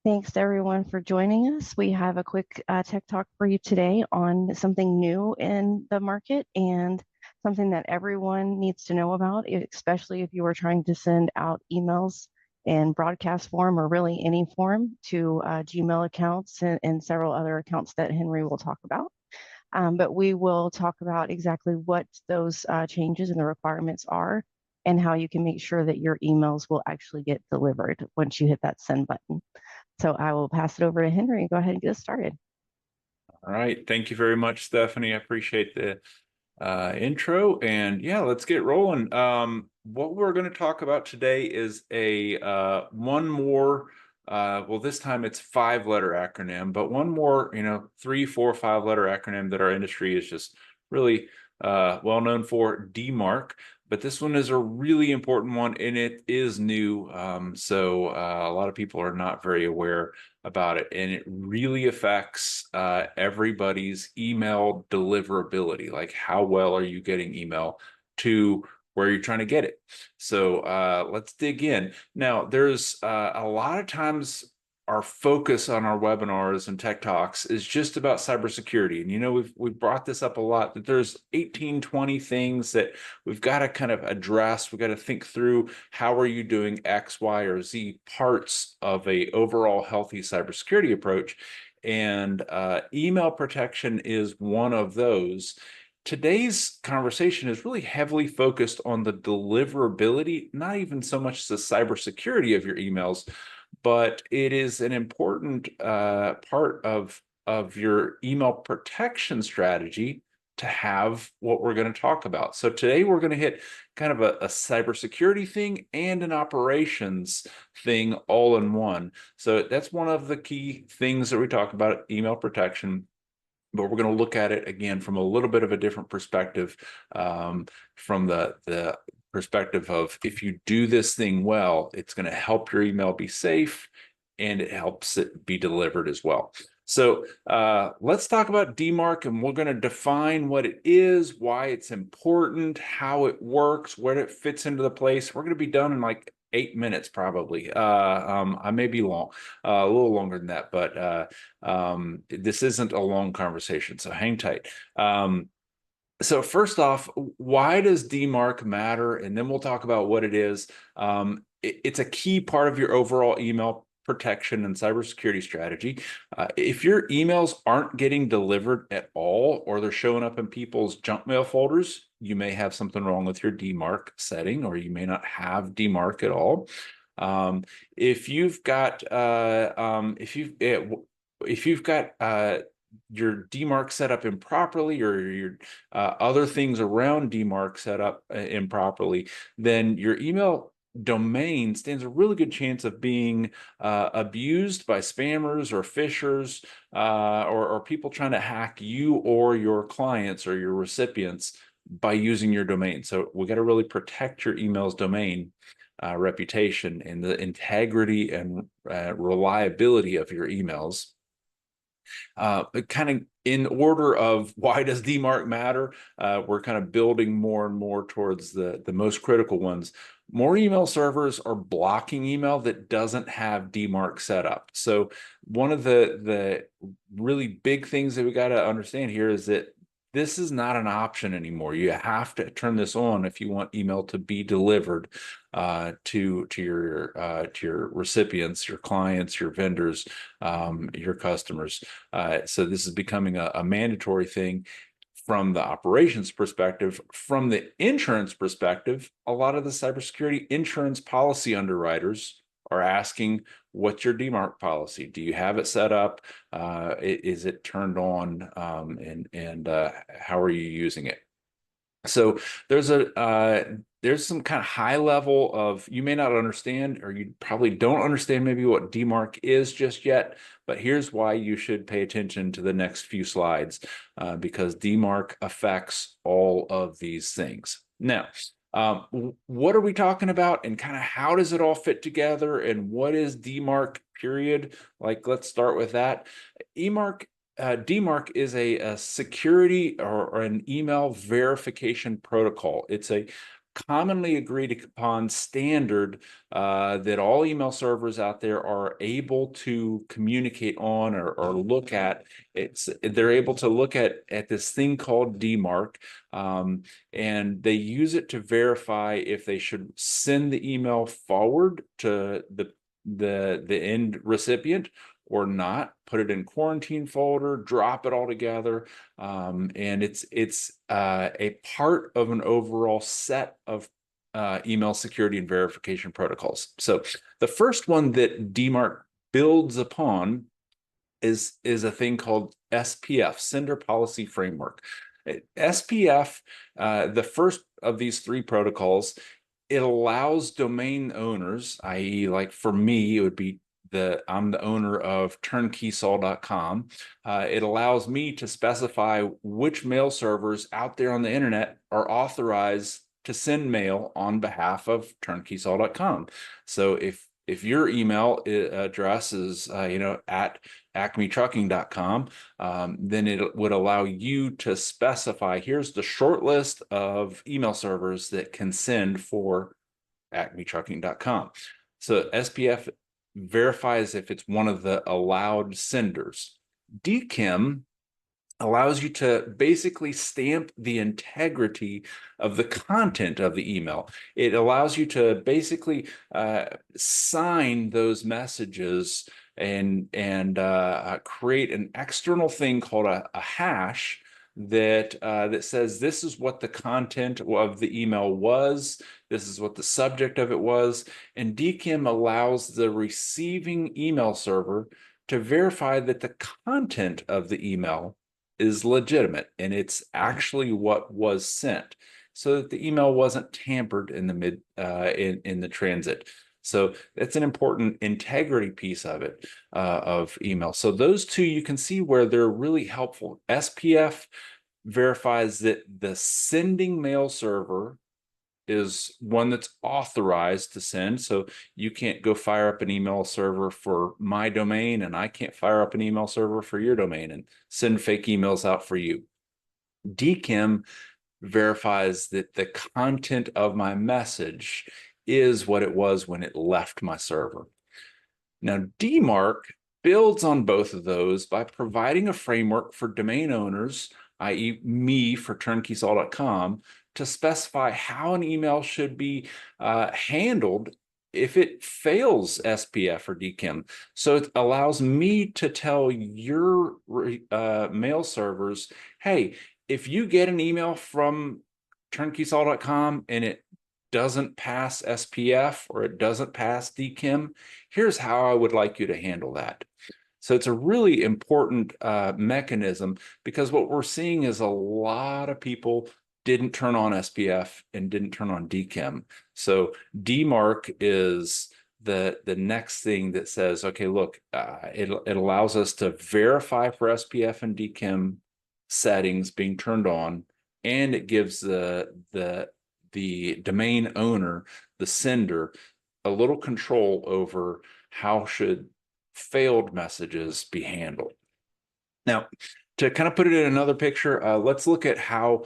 Thanks to everyone for joining us. We have a quick tech talk for you today on something new in the market and something that everyone needs to know about, especially if you are trying to send out emails in broadcast form or really any form to Gmail accounts and several other accounts that Henry will talk about. But we will talk about exactly what those changes and the requirements are and how you can make sure that your emails will actually get delivered once you hit that send button. So I will pass it over to Henry and go ahead and get us started. All right. Thank you very much, Stephanie. I appreciate the intro. And yeah, let's get rolling. What we're going to talk about today is a one more, well, this time it's 5-letter acronym, but one more, 3, 4, 5-letter acronym that our industry is just really well known for, DMARC. But this one is a really important one, and it is new. So a lot of people are not very aware about it, and it really affects everybody's email deliverability. Like, how well are you getting email to where you're trying to get it? So let's dig in. Now, there's a lot of times our focus on our webinars and tech talks is just about cybersecurity. And we've brought this up a lot, that there's 18, 20 things that we've got to kind of address. We've got to think through, how are you doing X, Y, or Z parts of a overall healthy cybersecurity approach? And email protection is one of those. Today's conversation is really heavily focused on the deliverability, not even so much the cybersecurity of your emails, but it is an important part of your email protection strategy to have what we're going to talk about. So today we're going to hit kind of a cybersecurity thing and an operations thing all in one. So that's one of the key things that we talk about, email protection. But we're going to look at it again from a little bit of a different perspective, from the perspective of, if you do this thing well, it's going to help your email be safe, and it helps it be delivered as well. So let's talk about DMARC, and we're going to define what it is, why it's important, how it works, where it fits into the place. We're going to be done in like 8 minutes probably. I may be long, a little longer than that, but this isn't a long conversation, so hang tight. So first off, why does DMARC matter? And then we'll talk about what it is. It's a key part of your overall email protection and cybersecurity strategy. If your emails aren't getting delivered at all, or they're showing up in people's junk mail folders, you may have something wrong with your DMARC setting, or you may not have DMARC at all. If you've got your DMARC set up improperly, or your other things around DMARC set up improperly, then your email domain stands a really good chance of being abused by spammers or phishers, or people trying to hack you or your clients or your recipients by using your domain. So we got to really protect your email's domain reputation and the integrity and reliability of your emails. Kind of in order of why does DMARC matter, we're kind of building more and more towards the most critical ones. More email servers are blocking email that doesn't have DMARC set up. So one of the really big things that we got to understand here is that this is not an option anymore. You have to turn this on if you want email to be delivered to your recipients, your clients, your vendors, your customers. So this is becoming a mandatory thing from the operations perspective. From the insurance perspective, a lot of the cybersecurity insurance policy underwriters are asking, what's your DMARC policy? Do you have it set up? Is it turned on? And how are you using it? So there's some kind of high level of, you may not understand, or you probably don't understand maybe what DMARC is just yet, but here's why you should pay attention to the next few slides, because DMARC affects all of these things. Now, what are we talking about, and kind of how does it all fit together, and what is DMARC period? Like, let's start with that. DMARC is a security or an email verification protocol. It's a commonly agreed upon standard that all email servers out there are able to communicate on or look at. They're able to look at this thing called DMARC, and they use it to verify if they should send the email forward to the end recipient or not, put it in quarantine folder, drop it all together. And it's a part of an overall set of email security and verification protocols. So the first one that DMARC builds upon is a thing called SPF, Sender Policy Framework. SPF, the first of these three protocols, it allows domain owners, i.e., like for me, it would be I'm the owner of turnkeysol.com. It allows me to specify which mail servers out there on the internet are authorized to send mail on behalf of turnkeysol.com. So if your email address is at acmetrucking.com, then it would allow you to specify, here's the short list of email servers that can send for acmetrucking.com. So SPF verifies if it's one of the allowed senders. DKIM allows you to basically stamp the integrity of the content of the email. It allows you to basically sign those messages and create an external thing called a hash that says this is what the content of the email was, this is what the subject of it was, and DKIM allows the receiving email server to verify that the content of the email is legitimate and it's actually what was sent, so that the email wasn't tampered in the in the transit. So that's an important integrity piece of it, of email. So those two, you can see where they're really helpful. SPF verifies that the sending mail server is one that's authorized to send. So you can't go fire up an email server for my domain, and I can't fire up an email server for your domain and send fake emails out for you. DKIM verifies that the content of my message is what it was when it left my server. Now, DMARC builds on both of those by providing a framework for domain owners, i.e. me for turnkeysol.com, to specify how an email should be handled if it fails SPF or DKIM. So it allows me to tell your mail servers, hey, if you get an email from turnkeysol.com and it doesn't pass SPF or it doesn't pass DKIM, here's how I would like you to handle that. So it's a really important mechanism, because what we're seeing is a lot of people didn't turn on SPF and didn't turn on DKIM. So DMARC is the next thing that says, okay, look, it allows us to verify for SPF and DKIM settings being turned on, and it gives the domain owner, the sender, a little control over how should failed messages be handled. Now, to kind of put it in another picture, let's look at how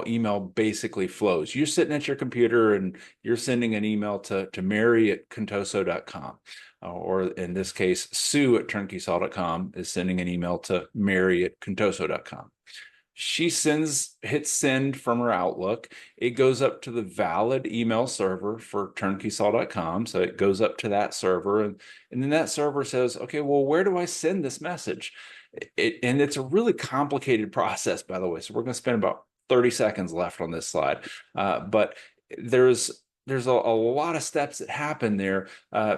email basically flows. You're sitting at your computer and you're sending an email to Mary at contoso.com, or in this case, Sue at turnkeysol.com is sending an email to Mary at contoso.com. She hits send from her Outlook. It goes up to the valid email server for turnkeysol.com. So it goes up to that server, and then that server says, okay, well, where do I send this message? And it's a really complicated process, by the way. So we're going to spend about 30 seconds left on this slide. But there's a lot of steps that happen there.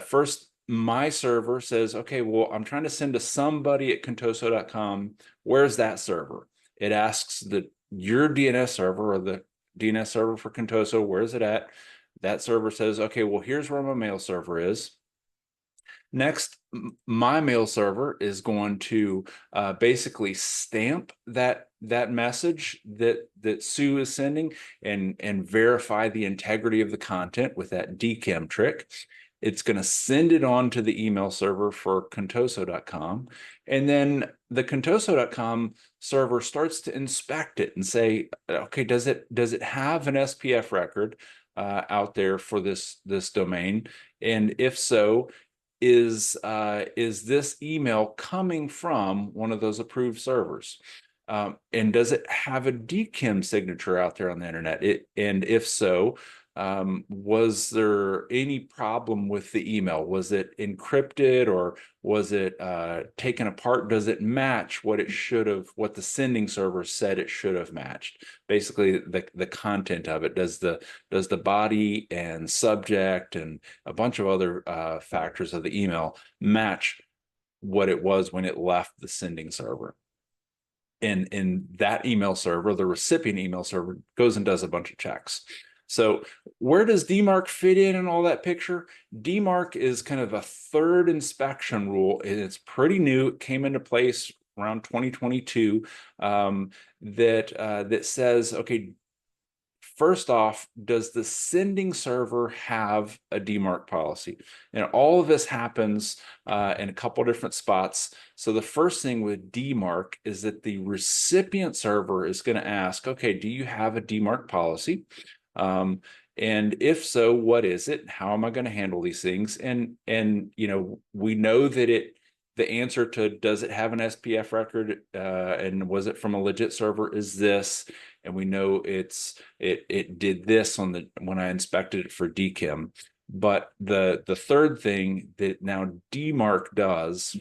First, my server says, okay, well, I'm trying to send to somebody at contoso.com. Where's that server? It asks your DNS server, or the DNS server for Contoso, where is it at? That server says, okay, well, here's where my mail server is. Next, my mail server is going to basically stamp that message that Sue is sending and verify the integrity of the content with that DKIM trick. It's going to send it on to the email server for contoso.com. And then the contoso.com server starts to inspect it and say, okay, does it have an SPF record out there for this domain? And if so, is this email coming from one of those approved servers? And does it have a DKIM signature out there on the internet? And if so, was there any problem with the email? Was it encrypted, or was it taken apart? Does it match what it should have, what the sending server said it should have matched? Basically, the content of it. Does the body and subject and a bunch of other factors of the email match what it was when it left the sending server? And in that email server, the recipient email server goes and does a bunch of checks. So where does DMARC fit in all that picture? DMARC is kind of a third inspection rule, and it's pretty new. It came into place around 2022, that says, okay, first off, does the sending server have a DMARC policy? And all of this happens in a couple different spots. So the first thing with DMARC is that the recipient server is going to ask, okay, do you have a DMARC policy? And if so, what is it? How am I going to handle these things? And we know that the answer to does it have an SPF record and was it from a legit server is this, and we know it did this when I inspected it for DKIM. But the third thing that now DMARC does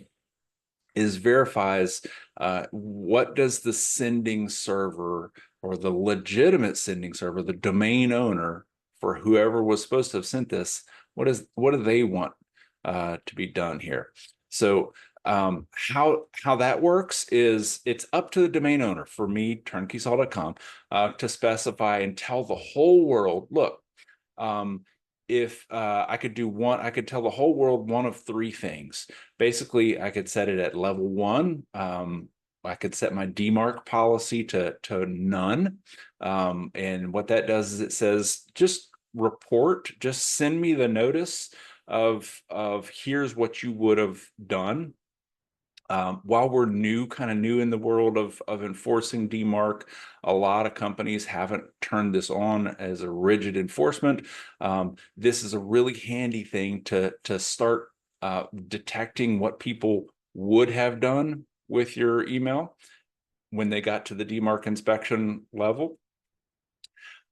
is verifies what does the sending server, or the legitimate sending server, the domain owner for whoever was supposed to have sent this, what do they want to be done here? So how that works is it's up to the domain owner, for me, turnkeysol.com, to specify and tell the whole world, look, if I could tell the whole world one of three things. Basically, I could set it at level 1. I could set my DMARC policy to none. And what that does is it says, just send me the notice of here's what you would have done. While we're kind of new in the world of enforcing DMARC, a lot of companies haven't turned this on as a rigid enforcement. This is a really handy thing to start detecting what people would have done with your email when they got to the DMARC inspection level.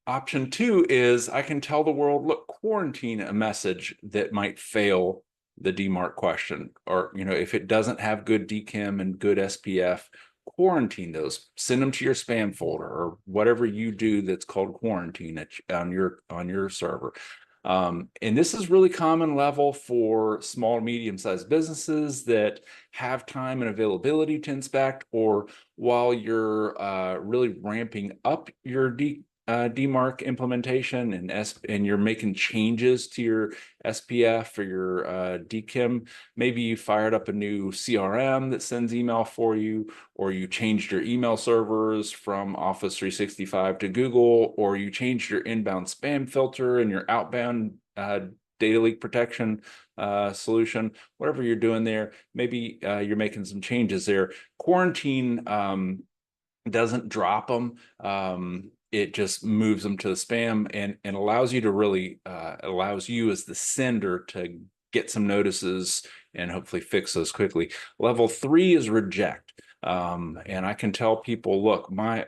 Option 2 is I can tell the world, look, quarantine a message that might fail the DMARC question, or if it doesn't have good DKIM and good SPF, quarantine those, send them to your spam folder or whatever you do that's called quarantine on your server. And this is really common level for small, medium-sized businesses that have time and availability to inspect, or while you're really ramping up your DMARC implementation and you're making changes to your SPF or your DKIM. Maybe you fired up a new CRM that sends email for you, or you changed your email servers from Office 365 to Google, or you changed your inbound spam filter and your outbound data leak protection solution. Whatever you're doing there, maybe you're making some changes there. Quarantine doesn't drop them. It just moves them to the spam and allows you to really allows you as the sender to get some notices and hopefully fix those quickly. Level 3 is reject. And I can tell people, look, my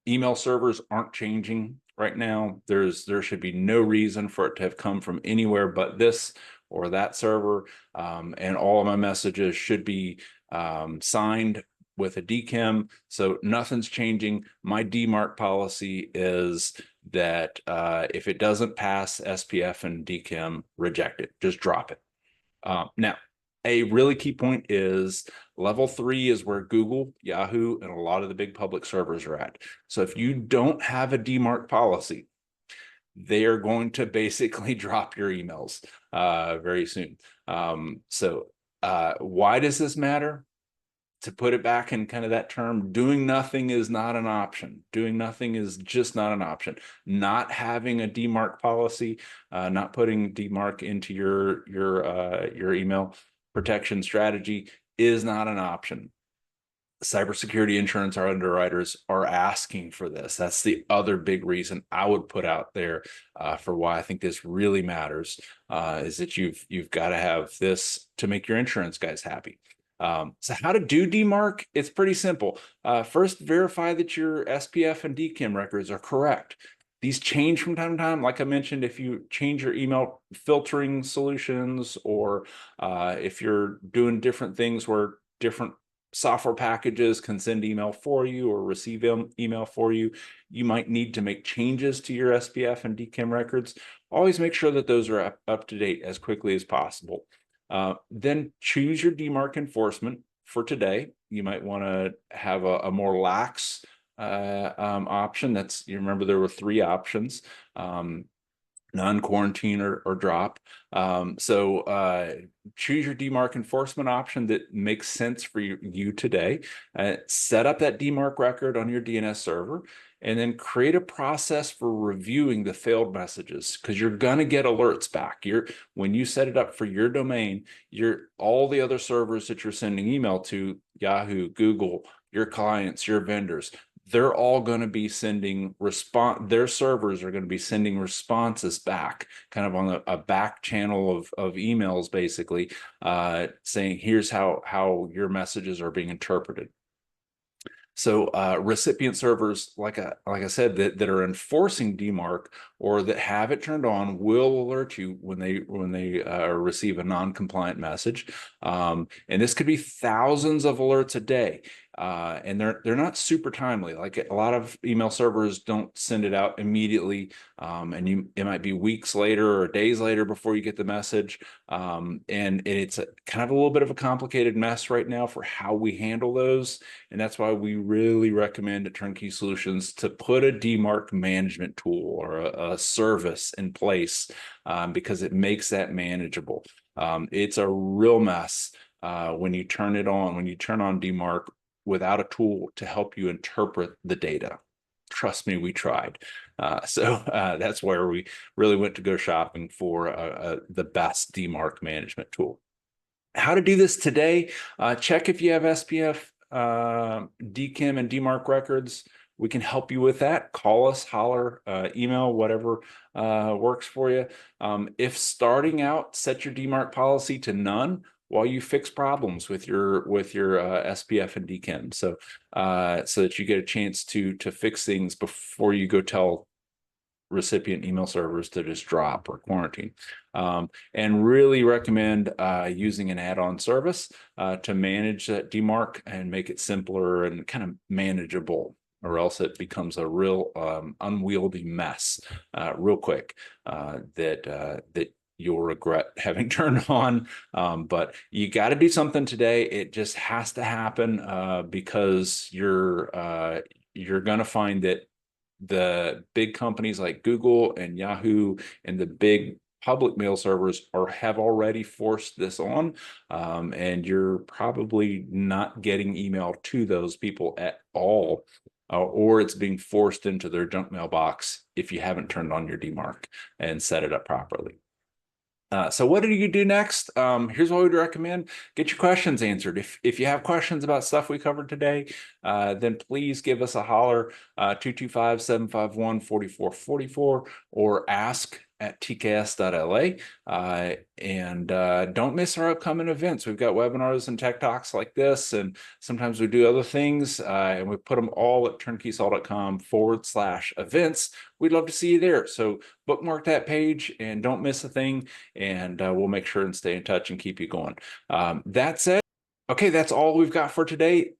email servers aren't changing right now. There should be no reason for it to have come from anywhere but this or that server. And all of my messages should be signed with a DKIM, so nothing's changing. My DMARC policy is that if it doesn't pass SPF and DKIM, reject it, just drop it. Now, a really key point is level 3 is where Google, Yahoo, and a lot of the big public servers are at. So if you don't have a DMARC policy, they are going to basically drop your emails very soon. So why does this matter? to put it back in kind of that term, doing nothing is not an option. Doing nothing is just not an option. Not having a DMARC policy, not putting DMARC into your email protection strategy is not an option. Cybersecurity insurance, our underwriters are asking for this. That's the other big reason I would put out there for why I think this really matters, is that you've got to have this to make your insurance guys happy. So how to do DMARC? It's pretty simple. First, verify that your SPF and DKIM records are correct. These change from time to time. Like I mentioned, if you change your email filtering solutions, or if you're doing different things where different software packages can send email for you or receive email for you, you might need to make changes to your SPF and DKIM records. Always make sure that those are up to date as quickly as possible. Then choose your DMARC enforcement for today. You might want to have a more lax option. You remember there were 3 options. Non-quarantine or drop. So choose your DMARC enforcement option that makes sense for you today. Set up that DMARC record on your DNS server, and then create a process for reviewing the failed messages, because you're going to get alerts back. When you set it up for your domain, all the other servers that you're sending email to, Yahoo, Google, your clients, your vendors, they're all going to be sending their servers are going to be sending responses back, kind of on a back channel of emails, basically, saying, here's how your messages are being interpreted. So recipient servers, like I said, that are enforcing DMARC or that have it turned on, will alert you when they receive a non-compliant message. And this could be thousands of alerts a day. And they're not super timely. Like a lot of email servers don't send it out immediately, and it might be weeks later or days later before you get the message. And it's kind of a little bit of a complicated mess right now for how we handle those, and that's why we really recommend at Turnkey Solutions to put a DMARC management tool or a service in place, because it makes that manageable. It's a real mess when you turn on DMARC without a tool to help you interpret the data. Trust me, we tried. So that's where we really went to go shopping for the best DMARC management tool. How to do this today? Check if you have SPF, DKIM, and DMARC records. We can help you with that. Call us, holler, email, whatever works for you. If starting out, set your DMARC policy to none while you fix problems with your SPF and DKIM, so that you get a chance to fix things before you go tell recipient email servers to just drop or quarantine. And really recommend using an add-on service to manage that DMARC and make it simpler and kind of manageable, or else it becomes a real unwieldy mess real quick that you'll regret having turned on. But you got to do something today. It just has to happen, because you're going to find that the big companies like Google and Yahoo and the big public mail servers have already forced this on, and you're probably not getting email to those people at all, or it's being forced into their junk mailbox if you haven't turned on your DMARC and set it up properly. So what do you do next? Here's what we'd recommend. Get your questions answered. If you have questions about stuff we covered today, then please give us a holler, 225-751-4444, or ask at tks.la. And don't miss our upcoming events. We've got webinars and tech talks like this, and sometimes we do other things, and we put them all at turnkeysol.com/events. We'd love to see you there. So bookmark that page and don't miss a thing, and we'll make sure and stay in touch and keep you going. That's it. Okay, that's all we've got for today.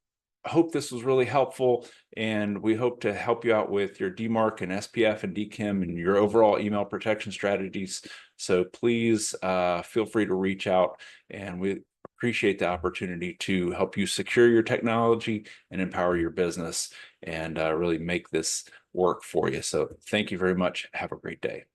I hope this was really helpful, and we hope to help you out with your DMARC and SPF and DKIM and your overall email protection strategies. So please feel free to reach out, and we appreciate the opportunity to help you secure your technology and empower your business, and really make this work for you. So thank you very much. Have a great day.